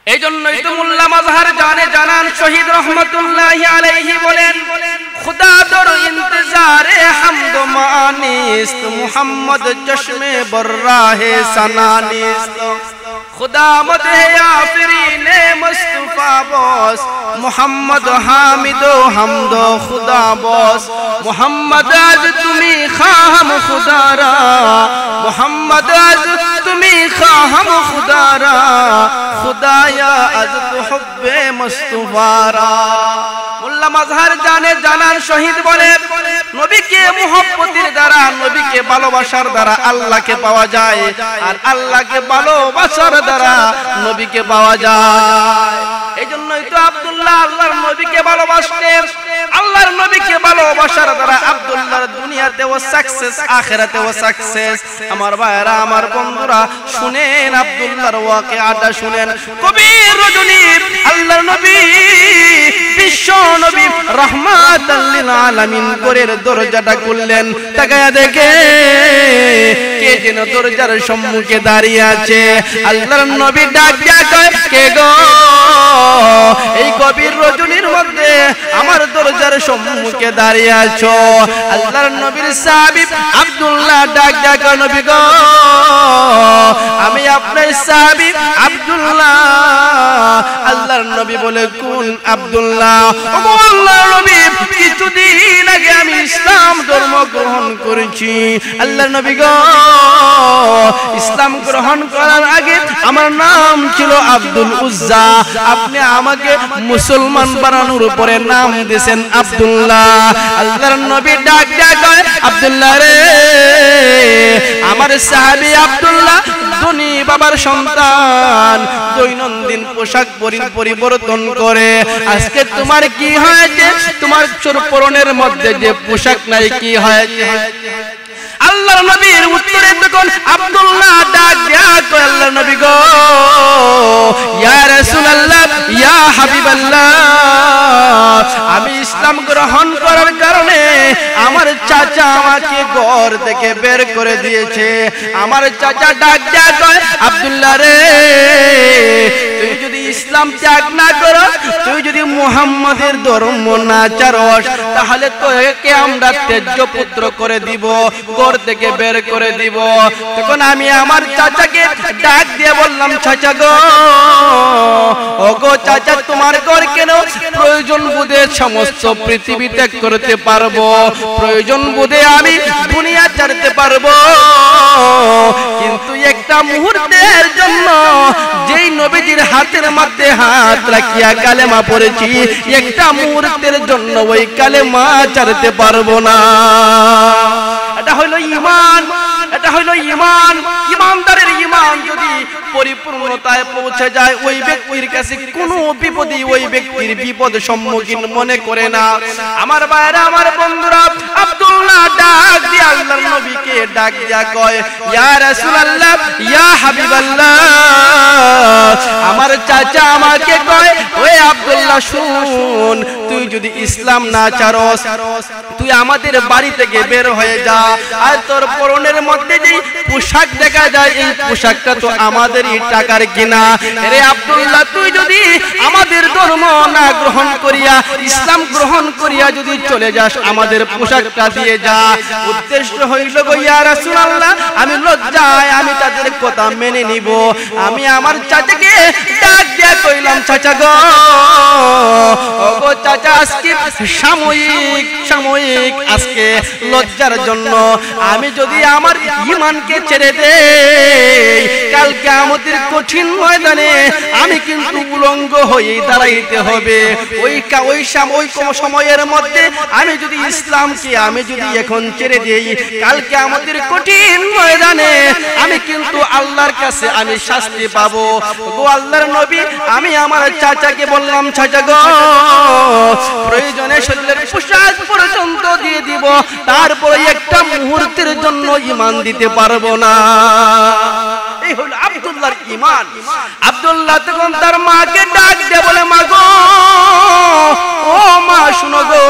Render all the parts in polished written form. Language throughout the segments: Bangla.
এই জন্যই তো মোল্লা মাজহার জানান শহীদ রহমতুল্লাহি আলাইহি বলেন, खुदा दर इंतजारे हमद मानिस्त मोहम्मद चश्मे बर्राहे सनानिस्त खुदा मदह आफरीने मुस्तफा बॉस मोहम्मद हामिदो हमदो खुदा बॉस मोहम्मद आज तुम्ही खाहम खुदारा मोहम्मद आज तुम्ही खाहम खुदारा खुदाया आज तो हुब्बे मुस्तफारा। মোল্লা মাজহার জানান শহীদ বলে, নবীকে মুহাব্বতের দ্বারা, নবীকে ভালোবাসার দ্বারা আল্লাহকে পাওয়া যায়, আর আল্লাহকে ভালোবাসার দ্বারা নবীকে পাওয়া যায়। এই জন্যই তো আব্দুল্লাহ আল্লাহর নবীকে ভালোবাসতেন। আল্লাহর নবীকে ভালোবাসার দ্বারা আব্দুল্লাহর দুনিয়াতেও সাকসেস, আখিরাতেও সাকসেস। আমার ভাইরা, আমার বন্ধুরা, শুনেন আব্দুল্লাহর ওয়াকিআটা শুনেন। কবির রজনী আল্লাহর নবী বিশ্ব নবী রাহমাতাল লিল আলামিন ঘরের দরজাটা খুললেন, তাকায়া দেখে কে যেন দরজার সম্মুখে দাঁড়িয়ে আছে। আল্লাহর নবী ডাক দিয়া কয়, কে গো? এই গভীর রজনীর মধ্যে আমার দরজার সম্মুখে দাঁড়িয়ে আছো। আল্লাহর নবীর সাহাবী আব্দুল্লাহ ডাক দিয়া কয়, নবী গো, আমি আপনার সাহাবী আব্দুল্লাহ। আল্লাহর নবী বলে, কোন আব্দুল্লাহ? ও আল্লাহর নবী, কিছুদিন আগে আমি ইসলাম ধর্ম গ্রহণ করেছি। আল্লাহর নবী গো, ইসলাম গ্রহণ করার আগে আমার নাম ছিল আব্দুল উজ্জা, আপনি আমাকে মুসলমান বানানোর উপরে নাম দিয়েছেন আব্দুল্লাহ। আল্লাহর নবী ডাক ডাক আব্দুল্লাহ রে, আমার সাহাবী আব্দুল্লাহ ধনী বাবার সন্তান, দৈনন্দিন পোশাক পরিবর্তন করে। আজকে তোমার কি হয়েছে? তোমার পরনের মধ্যে যে পোশাক নাই, কি হয়েছে? আল্লাহর নবীর উত্তরে তখন আব্দুল্লাহ ডাক দিয়া কয়, আল্লাহর নবী গো, ইয়া রাসূলুল্লাহ, ইয়া হাবিবাল্লাহ, আমি ইসলাম গ্রহণ করার কারণে আমার চাচা আমাকে ঘর থেকে বের করে দিয়েছে। আমার চাচা ডাক দিয়া কয়, আব্দুল্লাহ রে, তুই যদি ইসলাম ত্যাগ না করো, তুই যদি মুহাম্মাদের ধর্ম না চারস, তাহলে তোকে আমরা তেজ্য পুত্র করে দিব, ঘর থেকে বের করে দিব। তখন আমি আমার চাচাকে ডাক দিয়ে বললাম, চাচা গো, ও গো চাচা, তোমার ঘর কেন? প্রয়োজন বোধে সমস্ত পৃথিবী ত্যাগ করতে পারবো, প্রয়োজন বোধে আমি দুনিয়া ছাড়তে পারবো, কিন্তু একটা মুহূর্তের জন্য যেই নবীজির হাতের মধ্যে হাত রাখিয়া কালেমা পড়েছি, একটা মুহূর্তের জন্য ওই কালেমা ছাড়তে পারবো না। এটা হলো ঈমান, এটা হলো ঈমান। ঈমানদারের ঈমান যদি পরিপূর্ণতায় পৌঁছে যায়, ওই ব্যক্তির কাছে কোনো বিপদই ওই ব্যক্তির বিপদ সম্মুখীন মনে করে না। আমার ভাইরা, আমার বন্ধুরা, আব্দুল্লাহ ডাক দিয়ে আল্লাহর নবীকে ডাক দিয়া কয়, ইয়া রাসূলুল্লাহ, ইয়া হাবিবাল্লাহ, আমার চাচা আমাকে কয়, ওই আব্দুল্লাহ শুন, তুই যদি ইসলাম না ছাড়স, তুই আমাদের বাড়ি থেকে বের হয়ে যা, আর তোর পরনের মধ্যে যেই পোশাক দেখা যায়, এই পোশাকটা তো আমাদেরই টাকার কিনা। রে আব্দুল্লাহ, তুই যদি আমাদের ধর্ম না গ্রহণ করিয়া, ইসলাম গ্রহণ করিয়া যদি চলে যাস, আমাদের পোশাকটা দিয়ে যা। উদ্দেশ্য হইল গো, ইয়া রাসূলুল্লাহ, আমি লজ্জায় আমি তাদের কথা মেনে নিব। আমি আমার চাচাকে ডাক দিয়া কইলাম, চাচা গো, ও গো চাচা, আজকে সাময়িক আজকে লজ্জার জন্য আমি যদি আমার ঈমানকে ছেড়ে দেই, কাল কিয়ামতের কঠিন ময়দানে আমি কিন্তু উলঙ্গ হয়ে দাঁড়াইতে হবে। ওই সময়ের মধ্যে আমি যদি ইসলামকে আমি যদি এখন ছেড়ে দেই, কাল কিয়ামতের কঠিন ময়দানে আমি কিন্তু আল্লাহর কাছে আমি শাস্তি পাবো। গো আল্লাহর নবী, আমি আমার চাচাকে বললাম, চাচা গো, প্রয়োজনে শরীরের পোশাক পর্যন্ত দিয়ে দিব, তারপরে একটা মুহূর্তের জন্য ঈমান দিতে পারবো না। এই হলো আব্দুল্লাহর ঈমান। আব্দুল্লাহ তখন তার মাকে ডাক দিয়ে বলে, মা গো, ও মা শুনো গো,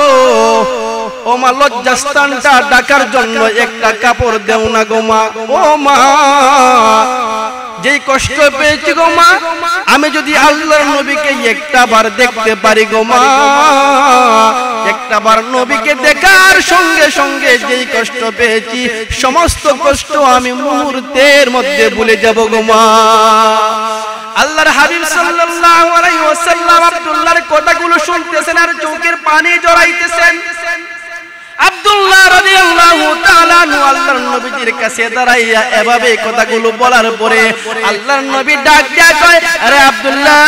ও মা, লজ্জাস্থানটা ঢাকার জন্য একটা কাপড় দেও না গো মা। ও মা, যেই কষ্ট পেয়েছি গো মা, আমি যদি আল্লাহর নবীকে একটা বার দেখতে পারি গো মা, একটা বার নবীকে দেখার সঙ্গে সঙ্গে যেই কষ্ট পেয়েছি সমস্ত কষ্ট আমি মুহূর্তের মধ্যে ভুলে যাব গো মা। আল্লাহর হাবিব সাল্লাল্লাহু আলাইহি ওয়াসাল্লাম আব্দুল্লাহর কথাগুলো শুনতেছেন আর চোখের পানি জড়াইতেছেন। আব্দুল্লাহ রাদিয়াল্লাহু তাআলা আল্লাহর নবীর কাছে দাঁড়াইয়া এভাবে কথাগুলো বলার পরে আল্লাহর নবী ডাক দিয়া কয়, আরে আব্দুল্লাহ,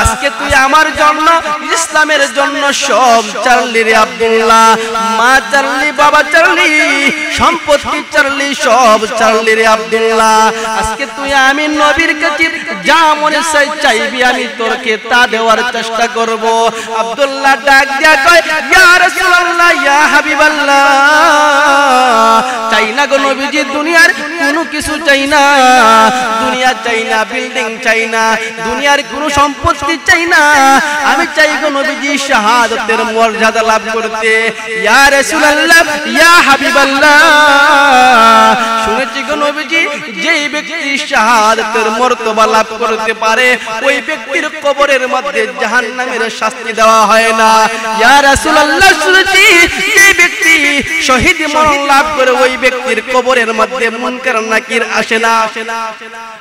আজকে তুই আমার জন্য ইসলামের জন্য সব ছাড়লি রে আব্দুল্লাহ। মা ছাড়লি, বাবা ছাড়লি, সম্পত্তি ছাড়লি, সব ছাড়লি রে আব্দুল্লাহ। আজকে তুই আমি নবীর কাছে যা মনে চাইবি আমি তোরকে তা দেওয়ার চেষ্টা করব। আব্দুল্লাহ ডাক দিয়া কয়, ইয়া রাসূলুল্লাহ, ইয়া হাবিবাল্লাহ, চাই না গো নবীজি দুনিয়ার কোনো কিছু চাই না, দুনিয়া চাই না, বিল্ডিং চাই না, দুনিয়ার কোনো সম্পত্তি চাই না, আমি চাই গো নবীজি শাহাদাতের মর্যাদা লাভ করতে। ইয়া রাসূলুল্লাহ, ইয়া হাবিবাল্লাহ, শুনেছি গো নবীজি যেই ব্যক্তি শাহাদাতের মর্তবা লাভ করতে পারে ওই ব্যক্তির কবরের মধ্যে জাহান্নামের শাস্তি দেওয়া হয় না। ইয়া রাসূলুল্লাহ, শুনেছি যেই ব্যক্তি শহীদ মরণ লাভ করে ওই ব্যক্তির কবরের মধ্যে মুনকার নাকির আসে না।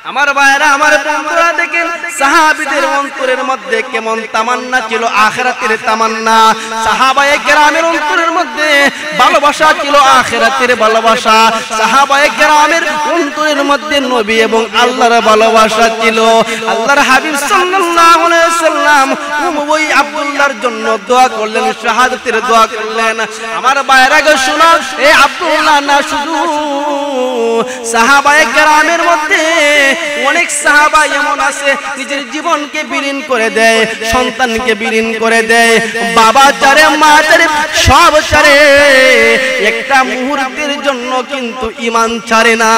আমার ভাইরা, আমার বন্ধুরা, দেখেন সাহাবীদের অন্তরের মধ্যে কেমন তামান্না ছিল, আখিরাতের তামান্না। সাহাবায়ে কেরামের অন্তরের মধ্যে ভালোবাসা ছিল, আখিরাতের ভালোবাসা। সাহাবায়ে কেরামের অন্তরের মধ্যে নবী এবং আল্লাহর ভালোবাসা ছিল। আল্লাহর হাবিব সাল্লাল্লাহু আলাইহি ওয়াসাল্লাম ওই আব্দুল্লাহর জন্য দোয়া করলেন, শাহাদাতের দোয়া করলেন। আমার ভাইরা গো শুনো, এই আব্দুল্লাহ না শুধু সাহাবায়ে কেরামের মধ্যে অনেক সাহাবা এমন আছে নিজের জীবনকে বিলীন করে দেয়, সন্তানকে বিলীন করে দেয়, বাবা চারে, মা চারে, সব চারে, একটা মুহূর্তের জন্য কিন্তু ঈমান ছাড়ে না।